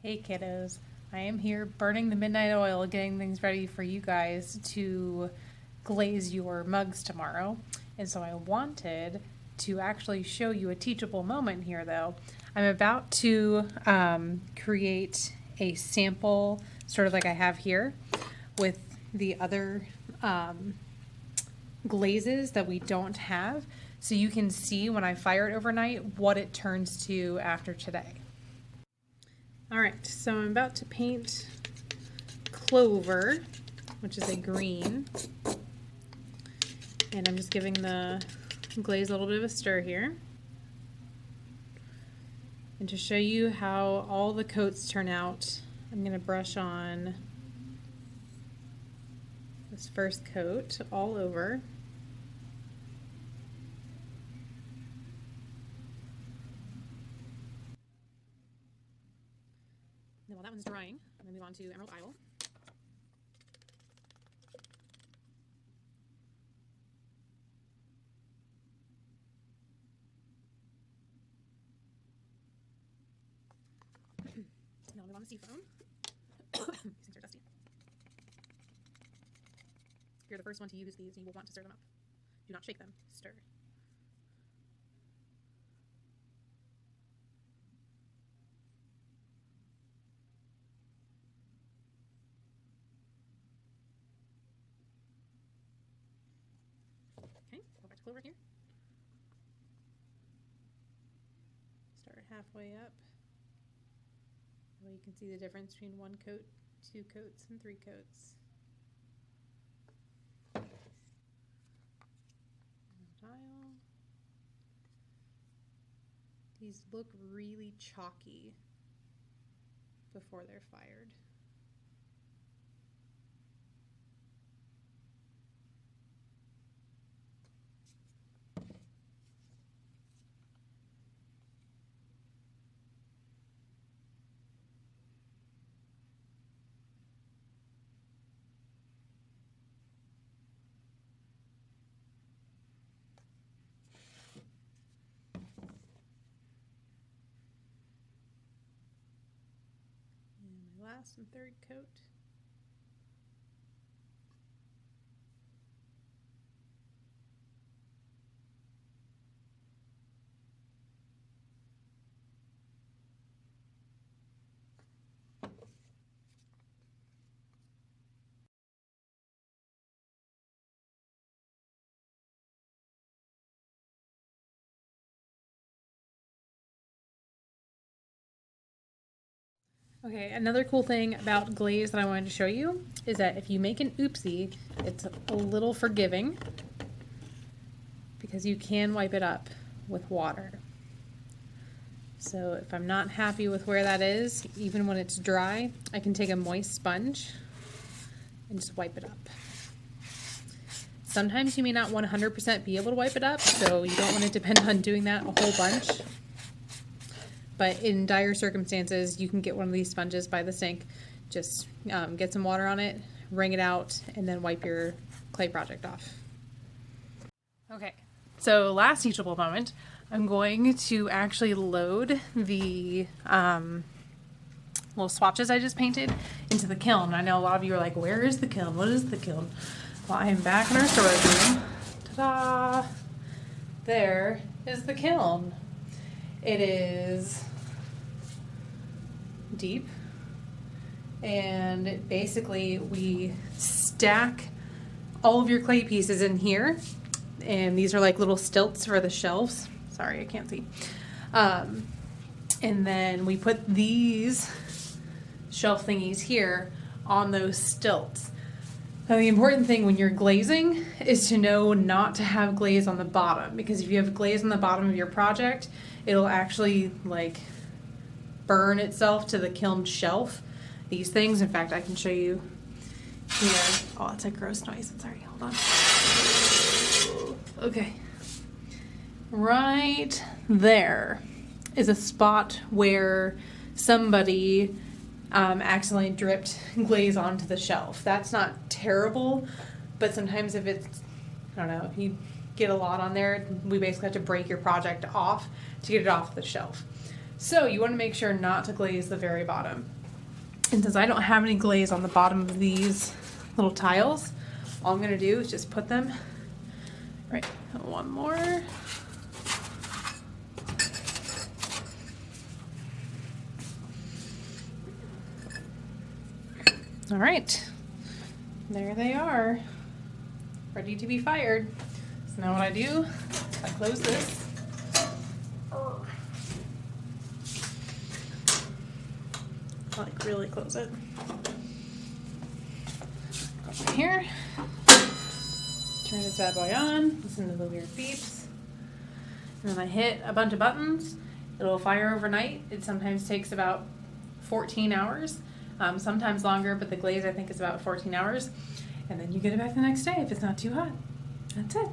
Hey kiddos, I am here burning the midnight oil, getting things ready for you guys to glaze your mugs tomorrow. And so I wanted to actually show you a teachable moment here though. I'm about to create a sample, sort of like I have here, with the other glazes that we don't have. So you can see when I fire it overnight what it turns to after today. All right, so I'm about to paint Clover, which is a green. And I'm just giving the glaze a little bit of a stir here. And to show you how all the coats turn out, I'm going to brush on this first coat all over. Then while that one's drying, I'm going to move on to Emerald Isle. Now I'll move on to Seafoam. These things are dusty. If you're the first one to use these, you will want to stir them up. Do not shake them, stir. Okay, go back to Clover here. Start halfway up. Well, you can see the difference between one coat, two coats, and three coats. Tile. These look really chalky before they're fired. Last and third coat. Okay, another cool thing about glaze that I wanted to show you is that if you make an oopsie, it's a little forgiving because you can wipe it up with water. So if I'm not happy with where that is, even when it's dry, I can take a moist sponge and just wipe it up. Sometimes you may not 100% be able to wipe it up, so you don't want to depend on doing that a whole bunch. But in dire circumstances, you can get one of these sponges by the sink, just get some water on it, wring it out, and then wipe your clay project off. Okay, so last teachable moment, I'm going to actually load the little swatches I just painted into the kiln. I know a lot of you are like, where is the kiln? What is the kiln? Well, I am back in our storage room. Ta-da! There is the kiln. It is deep, and basically we stack all of your clay pieces in here, and these are like little stilts for the shelves. Sorry, I can't see. And then we put these shelf thingies here on those stilts. Now, the important thing when you're glazing is to know not to have glaze on the bottom, because if you have glaze on the bottom of your project, it'll actually like burn itself to the kiln shelf. These things, in fact, I can show you here. Oh, it's a gross noise. I'm sorry, hold on. Okay. Right there is a spot where somebody accidentally dripped glaze onto the shelf. That's not terrible, but sometimes if it's, I don't know, if you get a lot on there, we basically have to break your project off to get it off the shelf. So you want to make sure not to glaze the very bottom. And since I don't have any glaze on the bottom of these little tiles, all I'm going to do is just put them, right, one more. All right, there they are, ready to be fired. So now what I do, I close this. Like really close it. Go over here. Turn this bad boy on. Listen to the weird beeps. And then I hit a bunch of buttons. It'll fire overnight. It sometimes takes about 14 hours. Sometimes longer, but the glaze I think is about 14 hours. And then you get it back the next day if it's not too hot. That's it.